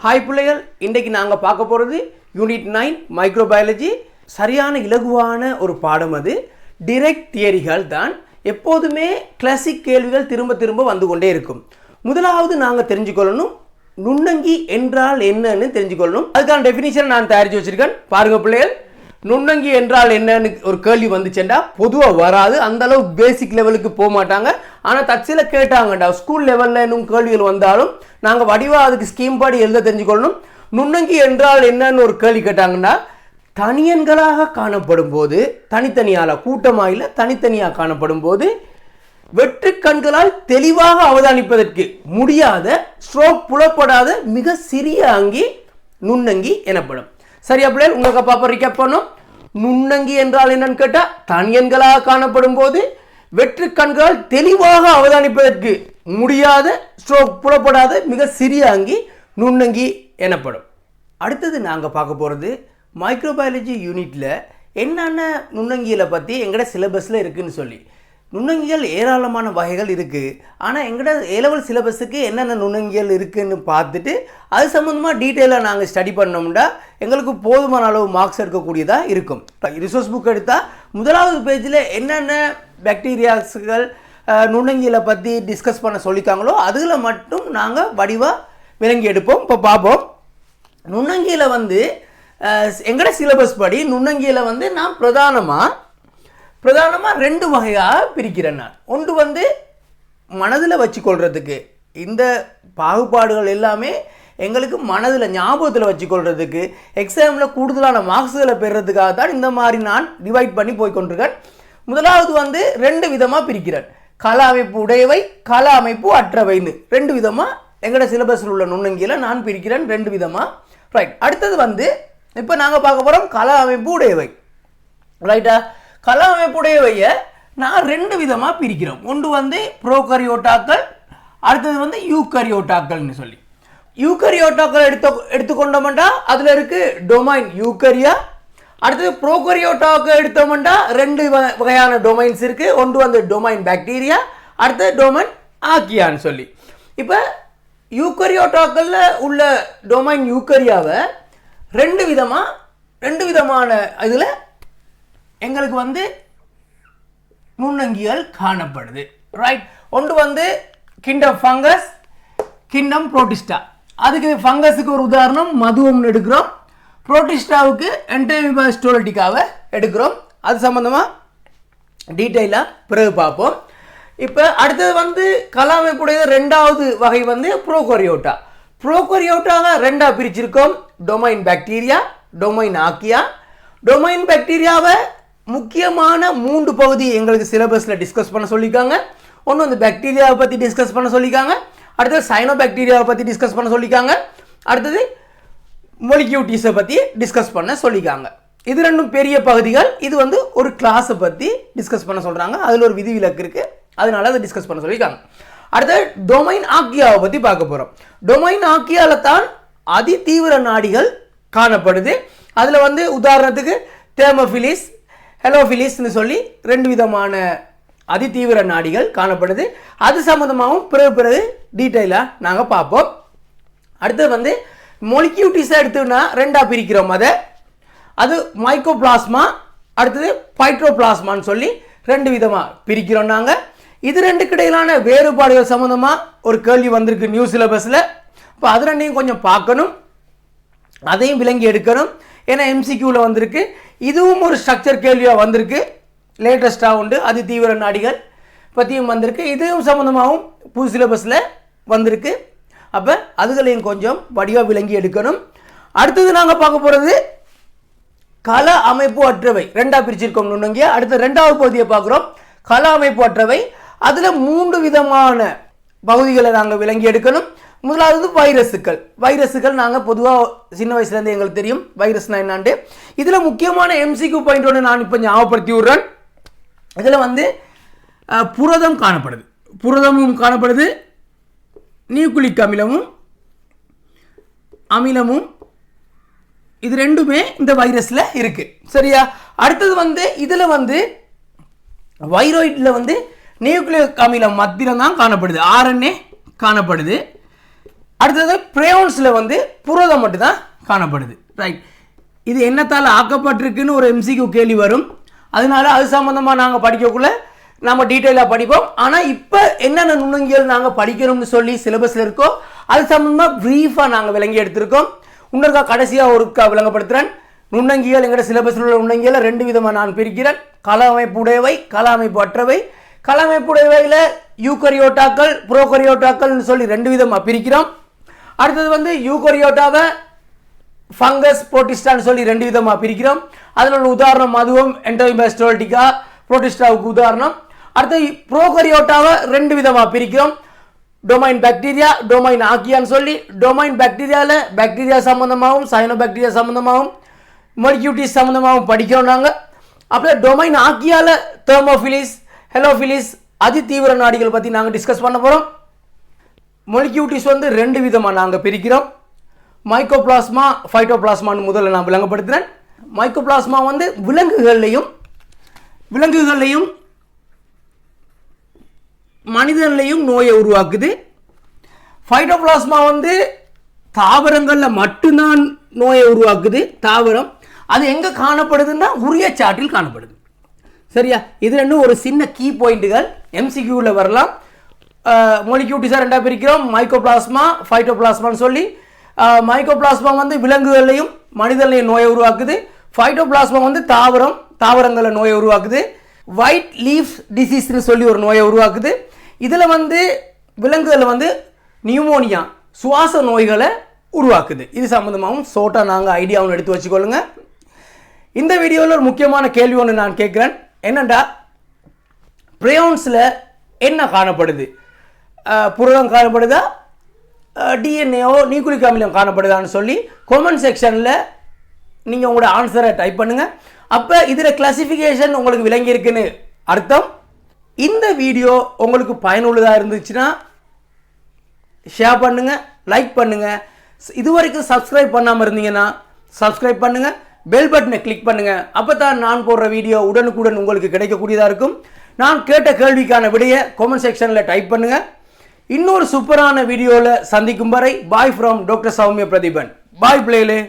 Hi பிள்ளைகள், இன்றைக்கு நாங்கள் பார்க்க போகிறது யூனிட் 9 மைக்ரோபயாலஜி. சரியான இலகுவான ஒரு பாடம். அது டிரெக்ட் தியரிகள் தான். எப்போதுமே கிளாசிக் கேள்விகள் திரும்ப திரும்ப வந்து கொண்டே இருக்கும். முதலாவது நாங்கள் தெரிஞ்சுக்கொள்ளணும், நுண்ணங்கி என்றால் என்னன்னு தெரிஞ்சுக்கொள்ளணும். அதுக்கான டெஃபினிஷன் நான் தயாரித்து வச்சுருக்கேன். பாருங்கள் பிள்ளைகள், நுண்ணங்கி என்றால் என்னன்னு ஒரு கேள்வி வந்துச்சுண்டா பொதுவாக வராது, அந்தளவு பேசிக் லெவலுக்கு போக மாட்டாங்க. ஆனால் தச்சில கேட்டாங்கண்டா ஸ்கூல் லெவலில் இன்னும் கேள்விகள் வந்தாலும் நாங்கள் வடிவாக அதுக்கு ஸ்கீம் பாடி எழுத தெரிஞ்சுக்கொள்ளணும். நுண்ணங்கி என்றால் என்னன்னு ஒரு கேள்வி கேட்டாங்கன்னா, தனியன்களாக காணப்படும் போது, தனித்தனியால் கூட்டமாயில் தனித்தனியாக காணப்படும் போது வெற்று கண்களால் தெளிவாக அவதானிப்பதற்கு முடியாத, ஸ்ட்ரோக் புலப்படாத மிக சிறிய அங்கி நுண்ணங்கி எனப்படும். சரியா பிள்ளைகள், உங்களுக்கு பாப்பா ரிகேப் பண்ணோம். நுண்ணங்கி என்றால் என்னன்னு கேட்டால், தனியன்களாக காணப்படும் போது வெற்று கண்களால் தெளிவாக அவதானிப்பதற்கு முடியாத, ஸ்ட்ரோக் புலப்படாத மிக சிறிய அங்கி நுண்ணங்கி எனப்படும். அடுத்தது நாங்கள் பார்க்க போகிறது மைக்ரோபயாலஜி யூனிட்டில் என்னென்ன நுண்ணங்கிகளை பற்றி எங்களோட சிலபஸில் இருக்குதுன்னு சொல்லி. நுண்ணங்கிகள் ஏராளமான வகைகள் இருக்குது. ஆனால் எங்களோட ஏலெவல் சிலபஸுக்கு என்னென்ன நுண்ணங்கிகள் இருக்குதுன்னு பார்த்துட்டு அது சம்மந்தமாக டீட்டெயிலாக நாங்கள் ஸ்டடி பண்ணோம்னா எங்களுக்கு போதுமான அளவு மார்க்ஸ் எடுக்கக்கூடியதாக இருக்கும். ரிசோர்ஸ் புக் எடுத்தால் முதலாவது பேஜில் என்னென்ன பாக்டீரியாஸ்கள் நுண்ணங்கிகளை பற்றி டிஸ்கஸ் பண்ண சொல்லியிருக்காங்களோ அதில் மட்டும் நாங்கள் வடிவாக விளங்கி எடுப்போம். இப்போ பார்ப்போம். நுண்ணங்கியில் வந்து எங்களோட சிலபஸ் படி நுண்ணங்கியில் வந்து நான் பிரதானமாக ரெண்டு வகையாக பிரிக்கிறேன். நான் ஒன்று வந்து மனதில் வச்சுக்கொள்கிறதுக்கு, இந்த பாகுபாடுகள் எல்லாமே எங்களுக்கு மனதில் ஞாபகத்தில் வச்சுக்கொள்கிறதுக்கு, எக்ஸாமில் கூடுதலான மார்க்ஸுகளை பெறுறதுக்காக தான் இந்த மாதிரி நான் டிவைட் பண்ணி போய்கொண்டிருக்கேன். முதலாவது வந்து ரெண்டு விதமாக பிரிக்கிறேன். கள அமைப்பு உடையவை, கள அமைப்பு அற்றவைன்னு ரெண்டு விதமாக எங்களோட சிலபஸில் உள்ள நுண்ணங்கியில் நான் பிரிக்கிறேன், ரெண்டு விதமாக. ரைட். அடுத்தது வந்து இப்போ நாங்கள் பார்க்க போகிறோம் கள அமைப்பு உடையவை. ரைட்டா? கள அமைப்புடையவையை நான் ரெண்டு விதமாக பிரிக்கிறோம். ஒன்று வந்து ப்ரோகரியோட்டாக்கள், அடுத்தது வந்து யூகரியோட்டாக்கள்னு சொல்லி. யூகரியோட்டாக்கள் எடுத்துக்கொண்டோம்னா அதில் இருக்குது டொமைன் யூகரியா. அடுத்தது ப்ரோகரியோட்டாக்கள் எடுத்தோம்னா ரெண்டு வகையான டொமைன்ஸ் இருக்குது. ஒன்று வந்து டொமைன் பாக்டீரியா, அடுத்தது டொமைன் ஆக்கியான்னு சொல்லி. இப்போ யூகரியோட்டாக்களில் உள்ள டொமைன் யூகரியாவை ரெண்டு விதமான இதில் எங்களுக்கு வந்து நுண்ணங்கிகள் காணப்படுது. ரைட். ஒன்று வந்து கிண்டம் ஃபங்கஸ், கிண்டம் புரோட்டிஸ்டா. அதுக்கு ஃபங்கஸுக்கு ஒரு உதாரணம் மதுவம்னு எடுக்கிறோம், புரோட்டிஸ்டாவுக்கு என்டெமிபா ஸ்டோலட்டிக்காவை எடுக்கிறோம். அது சம்மந்தமாக டீட்டெயிலாக பிறகு பார்ப்போம். இப்போ அடுத்தது வந்து கள அமைப்புடைய ரெண்டாவது வகை வந்து ப்ரோகரியோட்டா. ப்ரோகரியோட்டாவை ரெண்டாக பிரிச்சிருக்கோம், டொமைன் பாக்டீரியா, டொமைன் ஆக்கியா. டொமைன் பாக்டீரியாவை முக்கியமான 3 பகுதி எங்களுக்கு சிலபஸில் டிஸ்கஸ் பண்ண சொல்லியிருக்காங்க. ஒன்று வந்து பாக்டீரியாவை பற்றி டிஸ்கஸ் பண்ண சொல்லியிருக்காங்க, அடுத்தது சைனோ பாக்டீரியாவை பற்றி டிஸ்கஸ் பண்ண சொல்லியிருக்காங்க, அடுத்தது மொலிக்யூட்டிஸை பற்றி டிஸ்கஸ் பண்ண சொல்லியிருக்காங்க. இது ரெண்டும் பெரிய பகுதிகள். இது வந்து ஒரு கிளாஸை பற்றி டிஸ்கஸ் பண்ண சொல்கிறாங்க, அதில் ஒரு விதிவிலக்கு இருக்குது, அதனால அதை டிஸ்கஸ் பண்ண சொல்லியிருக்காங்க. அடுத்தது டொமைன் ஆக்கியாவை பற்றி பார்க்க போகிறோம். டொமைன் ஆக்கியாவில் தான் அதி தீவிர நாடிகள் காணப்படுது. அதில் வந்து உதாரணத்துக்கு தேமோஃபிலிஸ், ஹெலோஃபிலிஸ்னு சொல்லி ரெண்டு விதமான அதிதீவிர நாடிகள் காணப்படுது. அது சம்மந்தமாகவும் பிறகு டீட்டெயிலாக நாங்கள் பார்ப்போம். அடுத்தது வந்து மொலிக்யூட்டிஸை எடுத்துன்னா ரெண்டாக பிரிக்கிறோம். அது மைக்கோபிளாஸ்மா, அடுத்தது பைட்ரோபிளாஸ்மான்னு சொல்லி ரெண்டு விதமாக பிரிக்கிறோம் நாங்கள். இது ரெண்டுக்கு இடையிலான வேறுபாடுகள் சம்மந்தமாக ஒரு கேள்வி வந்திருக்கு நியூ சிலபஸில். இப்போ அது ரெண்டையும் கொஞ்சம் பார்க்கணும், அதையும் விளங்கி எடுக்கணும். ஏன்னா எம்சிக்யூவில் வந்திருக்கு. இதுவும் ஒரு ஸ்ட்ரக்சர் கேள்வியாக வந்திருக்கு, லேட்டஸ்ட்டாக உண்டு. அதி தீவிர நாடிகள் பற்றியும் வந்திருக்கு, இதுவும் சம்மந்தமாகவும் புது சிலபஸில் வந்திருக்கு. அப்போ அதுகளையும் கொஞ்சம் வடிவாக விளங்கி எடுக்கணும். அடுத்தது நாங்கள் பார்க்க போகிறது கள அமைப்பு அற்றவை. ரெண்டாக பிரிச்சிருக்கோம் நுண்ணங்கிய. அடுத்த ரெண்டாவது பகுதியை பார்க்குறோம், கள அமைப்பு அற்றவை. அதில் 3 விதமான பகுதிகளை நாங்கள் விளங்கி எடுக்கணும். முதலாவது வைரஸுகள் நாங்கள் பொதுவாக சின்ன வயசுலேருந்து எங்களுக்கு தெரியும் வைரஸ்னா என்னான்ட்டு. இதில் முக்கியமான எம்சிக்யூ பாயிண்ட் ஒன்று நான் இப்போ ஞாபகப்படுத்தி விடுறேன். இதில் வந்து புரதம் காணப்படுது, புரதமும் காணப்படுது, நியூக்ளிக் அமிலமும் இது ரெண்டுமே இந்த வைரஸில் இருக்குது. சரியா? அடுத்தது வந்து இதில் வந்து வைராய்டில் வந்து நியூக்ளிக் அமிலம் மத்திரம் தான் காணப்படுது, RNA காணப்படுது. அடுத்தது பிரேயோன்ஸில் வந்து புரதம் மட்டும்தான் காணப்படுது. ரைட், இது என்னத்தால் ஆக்கப்பட்டிருக்குன்னு ஒரு எம்சிக்யூ கேள்வி வரும். அதனால அது சம்மந்தமாக நாங்கள் படிக்கக்குள்ள நம்ம டீட்டெயிலாக படிப்போம். ஆனால் இப்போ என்னென்ன நுண்ணங்கியல் நாங்கள் படிக்கணும்னு சொல்லி சிலபஸில் இருக்கோ அது சம்மந்தமாக ப்ரீஃபாக நாங்கள் விளங்கி எடுத்திருக்கோம். இன்னொருக்கா கடைசியாக ஒருக்கா விளங்கப்படுத்துகிறேன். நுண்ணங்கியல் எங்களோட சிலபஸில் உள்ள நுண்ணங்கியலை 2 விதமாக நான் பிரிக்கிறேன். கல அமைப்புடையவை, கல அமைப்பு அற்றவை. கல அமைப்புடையவையில் யூகரியோட்டாக்கள், புரோகரியோட்டாக்கள்னு சொல்லி 2 விதமாக பிரிக்கிறோம். அடுத்தது வந்து யூகரியோட்டாவை ஃபங்கஸ், புரோட்டிஸ்டான்னு சொல்லி 2 விதமாக பிரிக்கிறோம். அதில் உள்ள உதாரணம் மதுவம், என்டோமிபாஸ்டோல்டிகா, புரோட்டிஸ்டாவுக்கு உதாரணம். அடுத்து ப்ரோகரியோட்டாவை 2 விதமாக பிரிக்கிறோம். டொமைன் பாக்டீரியா, டொமைன் ஆக்கியான்னு சொல்லி. டொமைன் பாக்டீரியாவில் பாக்டீரியா சம்மந்தமாகவும் சைனோ பாக்டீரியா சம்மந்தமாகவும் மொலிக்யூட்டிஸ் சம்மந்தமாகவும் படிக்கிறோம் நாங்கள். அப்புறம் டொமைன் ஆக்கியாவில் தெர்மோஃபிலிஸ், ஹெலோஃபிலிஸ், அதி தீவிர நாடிகள் பற்றி நாங்கள் டிஸ்கஸ் பண்ண போகிறோம். மொலிக்யூட்டிஸ் வந்து 2 விதமாக நாங்கள் பிரிக்கிறோம். மைக்கோபிளாஸ்மா, ஃபைட்டோபிளாஸ்மான்னு முதல்ல நான் விளங்கப்படுத்துகிறேன். மைக்கோபிளாஸ்மா வந்து விலங்குகள்லையும் மனிதன்லையும் நோயை உருவாக்குது. ஃபைட்டோபிளாஸ்மா வந்து தாவரங்களில் மட்டும்தான் நோயை உருவாக்குது. தாவரம் அது எங்கே காணப்படுதுன்னா உரிய சாட்டில் காணப்படுது. சரியா, இது 2 ஒரு சின்ன கீ பாயிண்ட்டுகள் எம்சிக்யூவில் வரலாம். மொலிக்யூட்டிஸாக 2ஆக பிரிக்கிறோம். மைக்கோபிளாஸ்மா, ஃபைட்டோபிளாஸ்மான்னு சொல்லி. மைக்கோபிளாஸ்மா வந்து விலங்குகள்லையும் மனிதன்லையும் நோயை உருவாக்குது. ஃபைட்டோபிளாஸ்மா வந்து தாவரங்களில் நோயை உருவாக்குது. ஒயிட் லீஃப் டிசீஸ்னு சொல்லி ஒரு நோயை உருவாக்குது. இதில் வந்து விலங்குகளில் வந்து நியூமோனியா, சுவாச நோய்களை உருவாக்குது. இது சம்மந்தமாகவும் ஷோட்டாக நாங்கள் ஐடியாவும் எடுத்து வச்சுக்கொள்ளுங்க. இந்த வீடியோவில் ஒரு முக்கியமான கேள்வி ஒன்று நான் கேட்குறேன். என்னென்னா, பிரேயோன்ஸில் என்ன காணப்படுது? புரதம் காணப்படுதா, டிஎன்ஏஓ, நியூக்ளிக் அமிலம் காணப்படுதான்னு சொல்லி கமெண்ட் செக்ஷனில் நீங்கள் உங்களோட ஆன்சரை டைப் பண்ணுங்கள். அப்போ இதில் கிளாசிஃபிகேஷன் உங்களுக்கு விளங்கியிருக்குன்னு அர்த்தம். இந்த வீடியோ உங்களுக்கு பயனுள்ளதாக இருந்துச்சுன்னா ஷேர் பண்ணுங்கள், லைக் பண்ணுங்கள். இதுவரைக்கும் சப்ஸ்கிரைப் பண்ணாமல் இருந்தீங்கன்னா சப்ஸ்கிரைப் பண்ணுங்கள், பெல் பட்டனை கிளிக் பண்ணுங்கள். அப்போ தான் நான் போடுற வீடியோ உடனுக்குடன் உங்களுக்கு கிடைக்கக்கூடியதாக இருக்கும். நான் கேட்ட கேள்விக்கான விடையை கமெண்ட் செக்ஷனில் டைப் பண்ணுங்கள். இன்னொரு சூப்பரான வீடியோவில் சந்திக்கும் வரை bye from doctor Soumya Pradeepan. Bye பிளேலே.